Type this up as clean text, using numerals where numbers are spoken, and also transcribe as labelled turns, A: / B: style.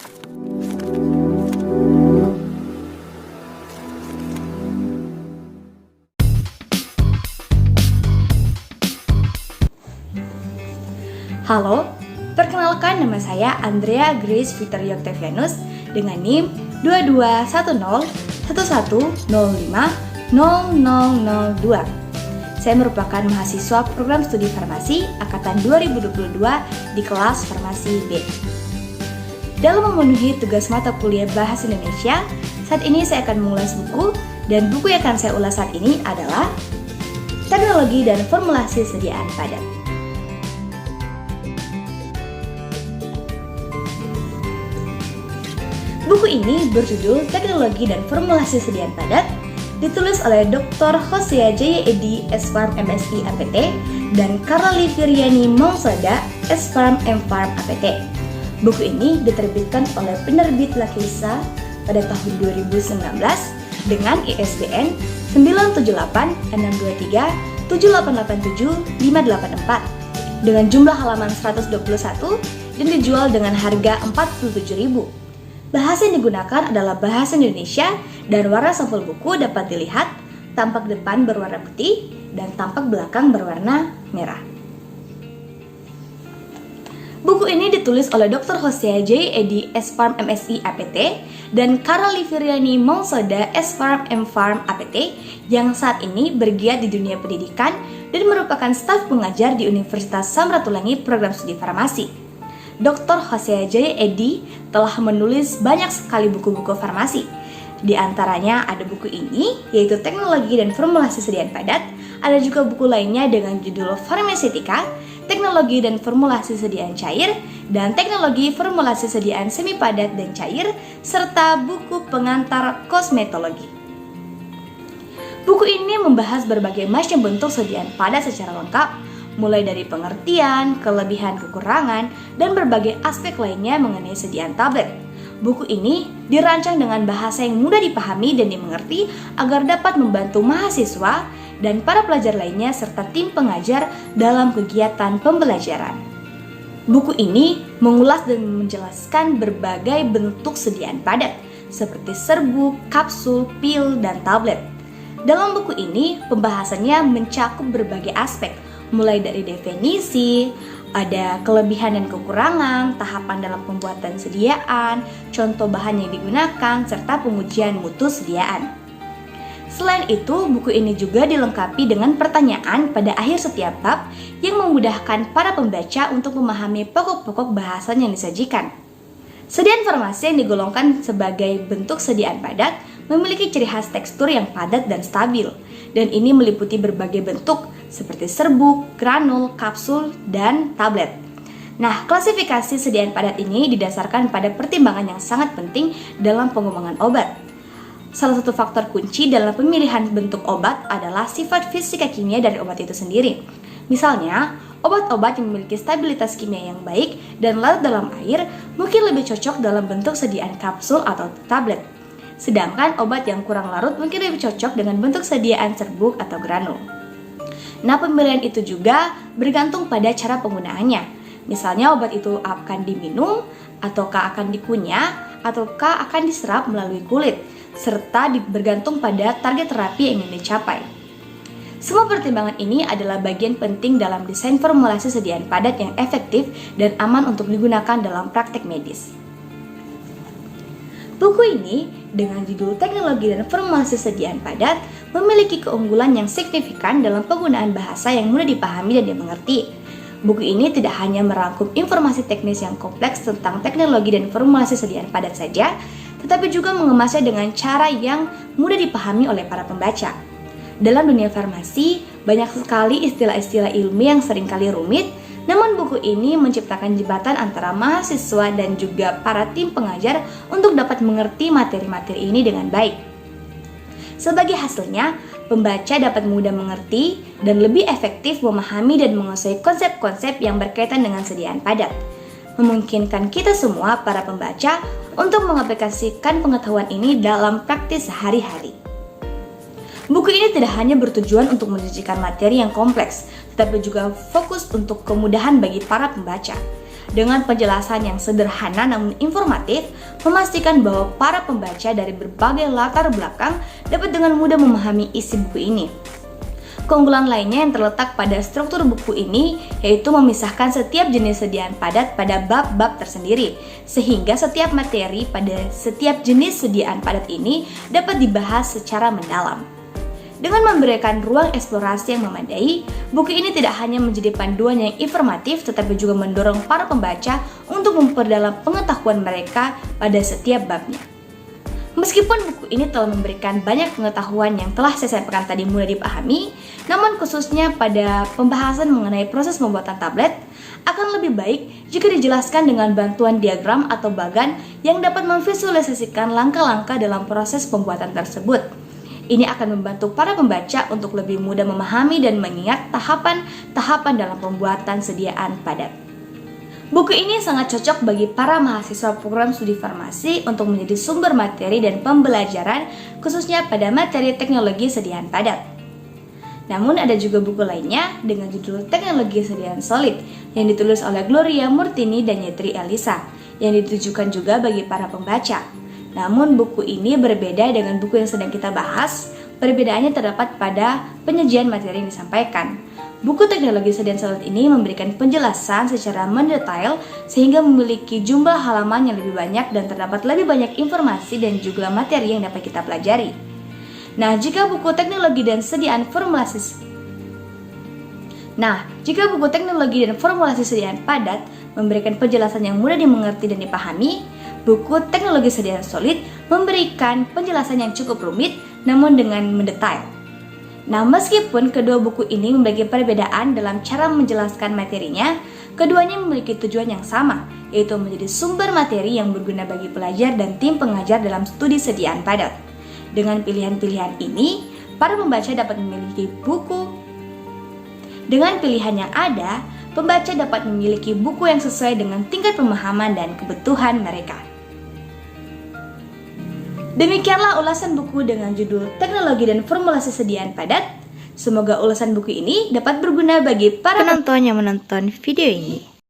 A: Halo, perkenalkan nama saya Andrea Grace Victoria Octavianus dengan NIM 221011050002. Saya merupakan mahasiswa program studi farmasi angkatan 2022 di kelas farmasi B. Dalam memenuhi tugas mata kuliah Bahasa Indonesia, saat ini saya akan mengulas buku, dan buku yang akan saya ulas saat ini adalah Teknologi dan Formulasi Sediaan Padat. Buku ini berjudul Teknologi dan Formulasi Sediaan Padat, ditulis oleh Dr. Hosea Jaya Edy, S.Pharm MSI APT, dan Karali Firyani Mausada, S.Pharm M.Pharm APT. Buku ini diterbitkan oleh penerbit Lakesa pada tahun 2019 dengan ISBN 978-623-7887-584 dengan jumlah halaman 121 dan dijual dengan harga Rp47.000. Bahasa yang digunakan adalah bahasa Indonesia dan warna sampul buku dapat dilihat tampak depan berwarna putih dan tampak belakang berwarna merah. Buku ini ditulis oleh Dr. Hosea Jaya Edy, S.Pharm MSI APT, dan Karali Firyani Mausada, S.Pharm M.Pharm APT, yang saat ini bergiat di dunia pendidikan dan merupakan staf pengajar di Universitas Samratulangi Program Studi Farmasi. Dr. Hosea Jaya Edy telah menulis banyak sekali buku-buku farmasi. Di antaranya ada buku ini, yaitu Teknologi dan Formulasi Sediaan Padat. Ada juga buku lainnya dengan judul Farmaseutika, Teknologi dan Formulasi Sediaan Cair, dan Teknologi Formulasi Sediaan Semi Padat dan Cair, serta buku pengantar kosmetologi. Buku ini membahas berbagai macam bentuk sediaan padat secara lengkap, mulai dari pengertian, kelebihan, kekurangan, dan berbagai aspek lainnya mengenai sediaan tablet. Buku ini dirancang dengan bahasa yang mudah dipahami dan dimengerti agar dapat membantu mahasiswa dan para pelajar lainnya serta tim pengajar dalam kegiatan pembelajaran. Buku ini mengulas dan menjelaskan berbagai bentuk sediaan padat seperti serbuk, kapsul, pil, dan tablet. Dalam buku ini, pembahasannya mencakup berbagai aspek, mulai dari definisi, ada kelebihan dan kekurangan, tahapan dalam pembuatan sediaan, contoh bahan yang digunakan, serta pengujian mutu sediaan. Selain itu, buku ini juga dilengkapi dengan pertanyaan pada akhir setiap bab yang memudahkan para pembaca untuk memahami pokok-pokok bahasan yang disajikan. Sediaan farmasi yang digolongkan sebagai bentuk sediaan padat memiliki ciri khas tekstur yang padat dan stabil, dan ini meliputi berbagai bentuk seperti serbuk, granul, kapsul, dan tablet. Nah, klasifikasi sediaan padat ini didasarkan pada pertimbangan yang sangat penting dalam pengembangan obat. Salah satu faktor kunci dalam pemilihan bentuk obat adalah sifat fisika kimia dari obat itu sendiri. Misalnya, obat-obat yang memiliki stabilitas kimia yang baik dan larut dalam air mungkin lebih cocok dalam bentuk sediaan kapsul atau tablet. Sedangkan obat yang kurang larut mungkin lebih cocok dengan bentuk sediaan serbuk atau granul. Nah, pemilihan itu juga bergantung pada cara penggunaannya. Misalnya obat itu akan diminum, ataukah akan dikunyah, ataukah akan diserap melalui kulit, serta bergantung pada target terapi yang ingin dicapai. Semua pertimbangan ini adalah bagian penting dalam desain formulasi sediaan padat yang efektif dan aman untuk digunakan dalam praktek medis. Buku ini dengan judul Teknologi dan Formulasi Sediaan Padat memiliki keunggulan yang signifikan dalam penggunaan bahasa yang mudah dipahami dan dimengerti. Buku ini tidak hanya merangkum informasi teknis yang kompleks tentang teknologi dan formulasi sediaan padat saja, tetapi juga mengemasnya dengan cara yang mudah dipahami oleh para pembaca. Dalam dunia farmasi, banyak sekali istilah-istilah ilmiah yang seringkali rumit, namun buku ini menciptakan jembatan antara mahasiswa dan juga para tim pengajar untuk dapat mengerti materi-materi ini dengan baik. Sebagai hasilnya, pembaca dapat mudah mengerti dan lebih efektif memahami dan menguasai konsep-konsep yang berkaitan dengan sediaan padat, memungkinkan kita semua para pembaca untuk mengaplikasikan pengetahuan ini dalam praktis sehari-hari. Buku ini tidak hanya bertujuan untuk menyajikan materi yang kompleks, tetapi juga fokus untuk kemudahan bagi para pembaca. dengan penjelasan yang sederhana namun informatif, memastikan bahwa para pembaca dari berbagai latar belakang dapat dengan mudah memahami isi buku ini. Keunggulan lainnya yang terletak pada struktur buku ini yaitu memisahkan setiap jenis sediaan padat pada bab-bab tersendiri, sehingga setiap materi pada setiap jenis sediaan padat ini dapat dibahas secara mendalam. Dengan memberikan ruang eksplorasi yang memadai, buku ini tidak hanya menjadi panduan yang informatif tetapi juga mendorong para pembaca untuk memperdalam pengetahuan mereka pada setiap babnya. Meskipun buku ini telah memberikan banyak pengetahuan yang telah saya sampaikan tadi mudah dipahami, namun khususnya pada pembahasan mengenai proses pembuatan tablet, akan lebih baik jika dijelaskan dengan bantuan diagram atau bagan yang dapat memvisualisasikan langkah-langkah dalam proses pembuatan tersebut. Ini akan membantu para pembaca untuk lebih mudah memahami dan mengingat tahapan-tahapan dalam pembuatan sediaan padat. Buku ini sangat cocok bagi para mahasiswa program studi farmasi untuk menjadi sumber materi dan pembelajaran khususnya pada materi teknologi sediaan padat. Namun ada juga buku lainnya dengan judul Teknologi Sediaan Solid yang ditulis oleh Gloria Murtini dan Yetri Elisa yang ditujukan juga bagi para pembaca. Namun buku ini berbeda dengan buku yang sedang kita bahas. Perbedaannya terdapat pada penyajian materi yang disampaikan. Buku Teknologi Sediaan Solid ini memberikan penjelasan secara mendetail sehingga memiliki jumlah halaman yang lebih banyak dan terdapat lebih banyak informasi dan juga materi yang dapat kita pelajari. Nah, jika buku Teknologi dan Formulasi Sediaan Padat memberikan penjelasan yang mudah dimengerti dan dipahami, buku Teknologi Sediaan Solid memberikan penjelasan yang cukup rumit namun dengan mendetail. Nah, meskipun kedua buku ini memiliki perbedaan dalam cara menjelaskan materinya, keduanya memiliki tujuan yang sama, yaitu menjadi sumber materi yang berguna bagi pelajar dan tim pengajar dalam studi sediaan padat. Dengan pilihan-pilihan ini, para pembaca dapat memiliki buku. Dengan pilihan yang ada, pembaca dapat memiliki buku yang sesuai dengan tingkat pemahaman dan kebutuhan mereka. Demikianlah ulasan buku dengan judul Teknologi dan Formulasi Sediaan Padat. Semoga ulasan buku ini dapat berguna bagi para penonton yang menonton video ini.